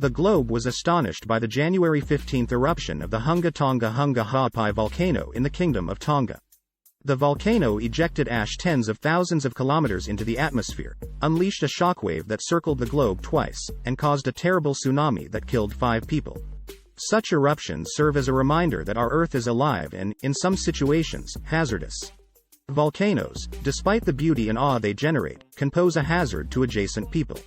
The globe was astonished by the January 15 eruption of the Hunga Tonga Hunga Ha'apai volcano in the Kingdom of Tonga. The volcano ejected ash tens of thousands of kilometers into the atmosphere, unleashed a shockwave that circled the globe twice, and caused a terrible tsunami that killed 5 people. Such eruptions serve as a reminder that our Earth is alive and, in some situations, hazardous. Volcanoes, despite the beauty and awe they generate, can pose a hazard to adjacent people.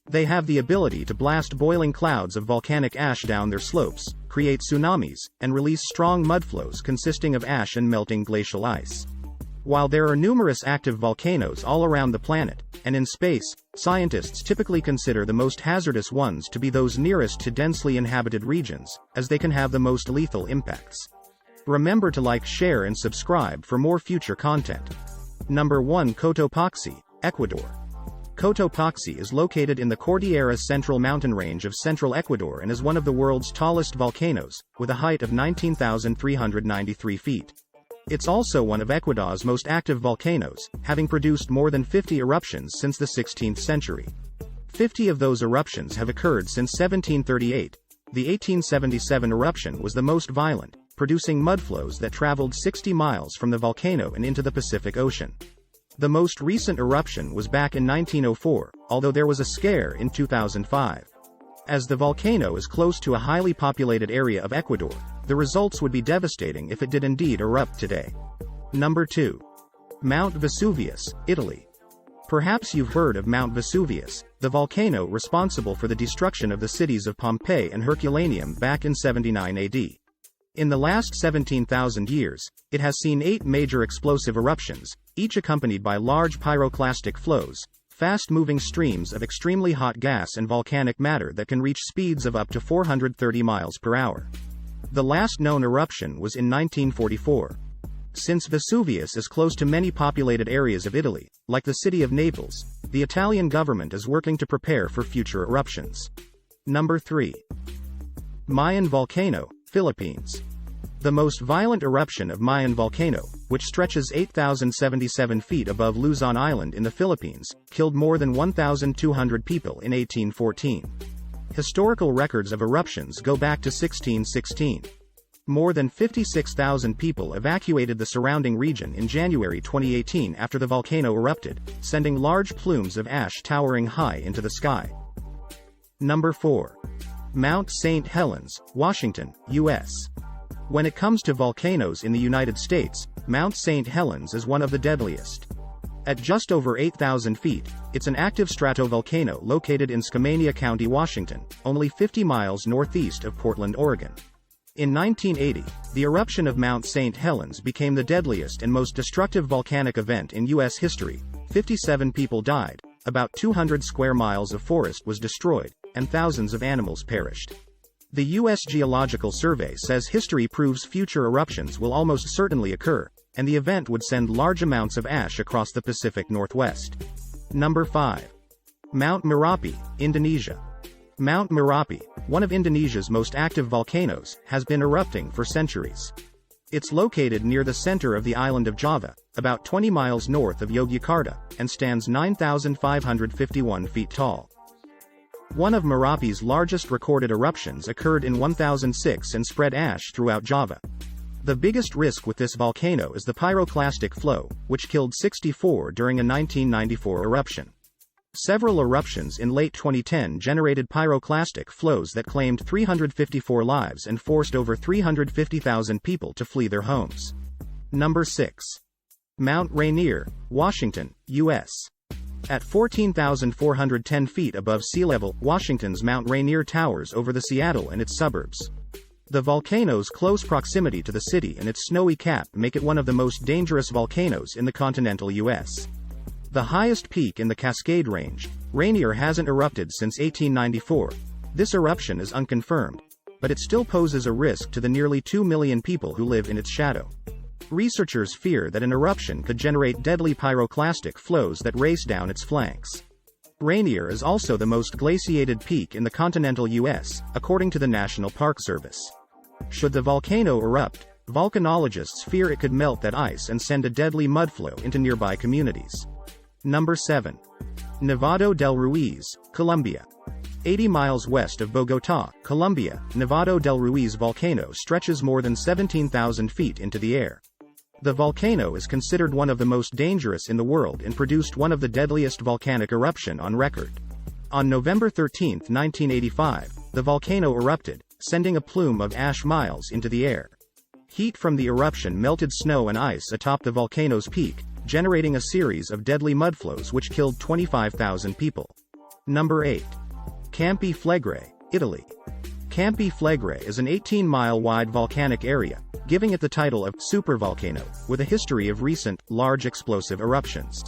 They have the ability to blast boiling clouds of volcanic ash down their slopes, create tsunamis, and release strong mudflows consisting of ash and melting glacial ice. While there are numerous active volcanoes all around the planet, and in space, scientists typically consider the most hazardous ones to be those nearest to densely inhabited regions, as they can have the most lethal impacts. Remember to like, share and subscribe for more future content. Number 1. Cotopoxy, Ecuador. Cotopoxy is located in the Cordillera's central mountain range of central Ecuador and is one of the world's tallest volcanoes, with a height of 19,393 feet. It's also one of Ecuador's most active volcanoes, having produced more than 50 eruptions since the 16th century. 50 of those eruptions have occurred since 1738. The 1877 eruption was the most violent, producing mudflows that traveled 60 miles from the volcano and into the Pacific Ocean. The most recent eruption was back in 1904, although there was a scare in 2005. As the volcano is close to a highly populated area of Ecuador, the results would be devastating if it did indeed erupt today. Number 2. Mount Vesuvius, Italy. Perhaps you've heard of Mount Vesuvius, the volcano responsible for the destruction of the cities of Pompeii and Herculaneum back in 79 AD. In the last 17,000 years, it has seen 8 major explosive eruptions, each accompanied by large pyroclastic flows, fast-moving streams of extremely hot gas and volcanic matter that can reach speeds of up to 430 miles per hour. The last known eruption was in 1944. Since Vesuvius is close to many populated areas of Italy, like the city of Naples, the Italian government is working to prepare for future eruptions. Number 3. Mayan Volcano, Philippines. The most violent eruption of Mayan Volcano, which stretches 8,077 feet above Luzon Island in the Philippines, killed more than 1,200 people in 1814. Historical records of eruptions go back to 1616. More than 56,000 people evacuated the surrounding region in January 2018 after the volcano erupted, sending large plumes of ash towering high into the sky. Number 4. Mount St. Helens, Washington, U.S. When it comes to volcanoes in the United States, Mount St. Helens is one of the deadliest. At just over 8,000 feet, it's an active stratovolcano located in Skamania County, Washington, only 50 miles northeast of Portland, Oregon. In 1980, the eruption of Mount St. Helens became the deadliest and most destructive volcanic event in U.S. history. 57 people died, about 200 square miles of forest was destroyed, and thousands of animals perished. The U.S. Geological Survey says history proves future eruptions will almost certainly occur, and the event would send large amounts of ash across the Pacific Northwest. Number 5. Mount Merapi, Indonesia. Mount Merapi, one of Indonesia's most active volcanoes, has been erupting for centuries. It's located near the center of the island of Java, about 20 miles north of Yogyakarta, and stands 9,551 feet tall. One of Merapi's largest recorded eruptions occurred in 1006 and spread ash throughout Java. The biggest risk with this volcano is the pyroclastic flow, which killed 64 during a 1994 eruption. Several eruptions in late 2010 generated pyroclastic flows that claimed 354 lives and forced over 350,000 people to flee their homes. Number 6. Mount Rainier, Washington, U.S. At 14,410 feet above sea level, Washington's Mount Rainier towers over the Seattle and its suburbs. The volcano's close proximity to the city and its snowy cap make it one of the most dangerous volcanoes in the continental U.S. The highest peak in the Cascade Range, Rainier hasn't erupted since 1894. This eruption is unconfirmed, but it still poses a risk to the nearly 2 million people who live in its shadow. Researchers fear that an eruption could generate deadly pyroclastic flows that race down its flanks. Rainier is also the most glaciated peak in the continental U.S., according to the National Park Service. Should the volcano erupt, volcanologists fear it could melt that ice and send a deadly mudflow into nearby communities. Number 7. Nevado del Ruiz, Colombia. 80 miles west of Bogotá, Colombia, Nevado del Ruiz volcano stretches more than 17,000 feet into the air. The volcano is considered one of the most dangerous in the world and produced one of the deadliest volcanic eruption on record. On November 13, 1985, the volcano erupted, sending a plume of ash miles into the air. Heat from the eruption melted snow and ice atop the volcano's peak, generating a series of deadly mudflows which killed 25,000 people. Number 8. Campi Flegrei, Italy. Campi Flegrei is an 18-mile wide volcanic area, giving it the title of supervolcano, with a history of recent, large explosive eruptions.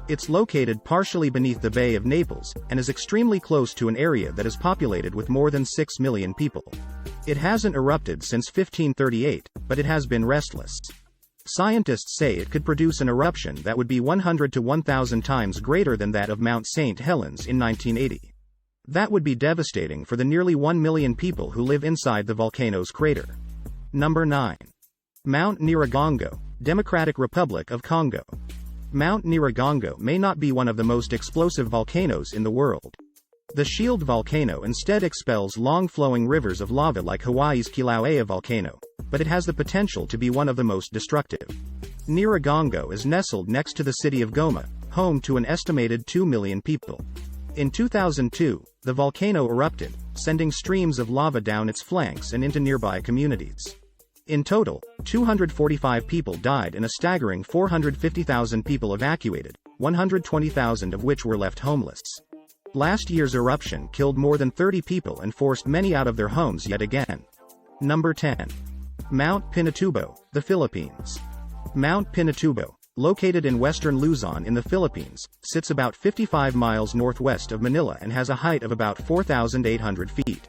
It's located partially beneath the Bay of Naples, and is extremely close to an area that is populated with more than 6 million people. It hasn't erupted since 1538, but it has been restless. Scientists say it could produce an eruption that would be 100 to 1,000 times greater than that of Mount St. Helens in 1980. That would be devastating for the nearly 1 million people who live inside the volcano's crater. Number 9. Mount Niragango, Democratic Republic of Congo. Mount Niragango may not be one of the most explosive volcanoes in the world. The shield volcano instead expels long-flowing rivers of lava like Hawaii's Kilauea volcano, but it has the potential to be one of the most destructive. Niragango is nestled next to the city of Goma, home to an estimated 2 million people. In 2002, the volcano erupted, sending streams of lava down its flanks and into nearby communities. In total, 245 people died and a staggering 450,000 people evacuated, 120,000 of which were left homeless. Last year's eruption killed more than 30 people and forced many out of their homes yet again. Number 10. Mount Pinatubo, the Philippines. Mount Pinatubo, located in western Luzon in the Philippines, sits about 55 miles northwest of Manila and has a height of about 4,800 feet.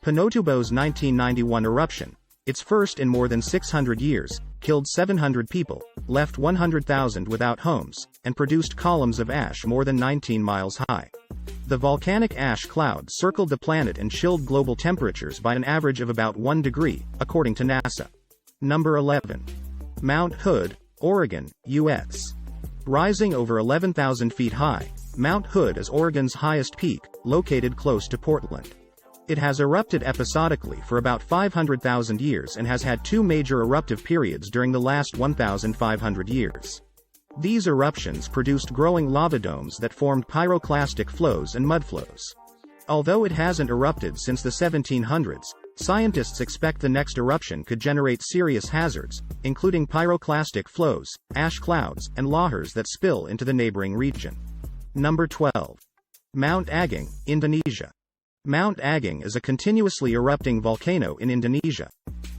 Pinatubo's 1991 eruption, its first in more than 600 years, killed 700 people, left 100,000 without homes, and produced columns of ash more than 19 miles high. The volcanic ash cloud circled the planet and chilled global temperatures by an average of about 1 degree, according to NASA. Number 11. Mount Hood, Oregon, U.S. Rising over 11,000 feet high, Mount Hood is Oregon's highest peak, located close to Portland. It has erupted episodically for about 500,000 years and has had 2 major eruptive periods during the last 1,500 years. These eruptions produced growing lava domes that formed pyroclastic flows and mudflows. Although it hasn't erupted since the 1700s, scientists expect the next eruption could generate serious hazards, including pyroclastic flows, ash clouds, and lahars that spill into the neighboring region. Number 12. Mount Agung, Indonesia. Mount Agung is a continuously erupting volcano in Indonesia.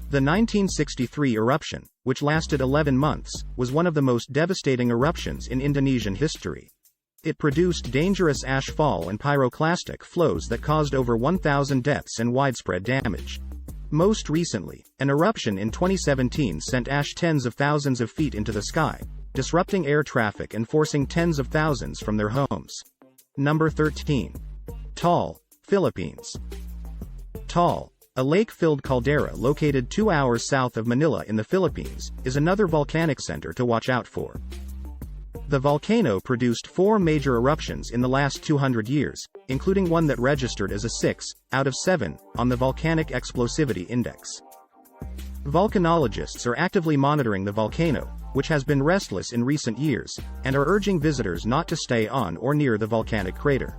The 1963 eruption, which lasted 11 months, was one of the most devastating eruptions in Indonesian history. It produced dangerous ash fall and pyroclastic flows that caused over 1,000 deaths and widespread damage. Most recently, an eruption in 2017 sent ash tens of thousands of feet into the sky, disrupting air traffic and forcing tens of thousands from their homes. Number 13. Taal, Philippines. Taal, a lake-filled caldera located 2 hours south of Manila in the Philippines, is another volcanic center to watch out for. The volcano produced 4 major eruptions in the last 200 years, including one that registered as a 6 out of 7 on the Volcanic Explosivity Index. Volcanologists are actively monitoring the volcano, which has been restless in recent years, and are urging visitors not to stay on or near the volcanic crater.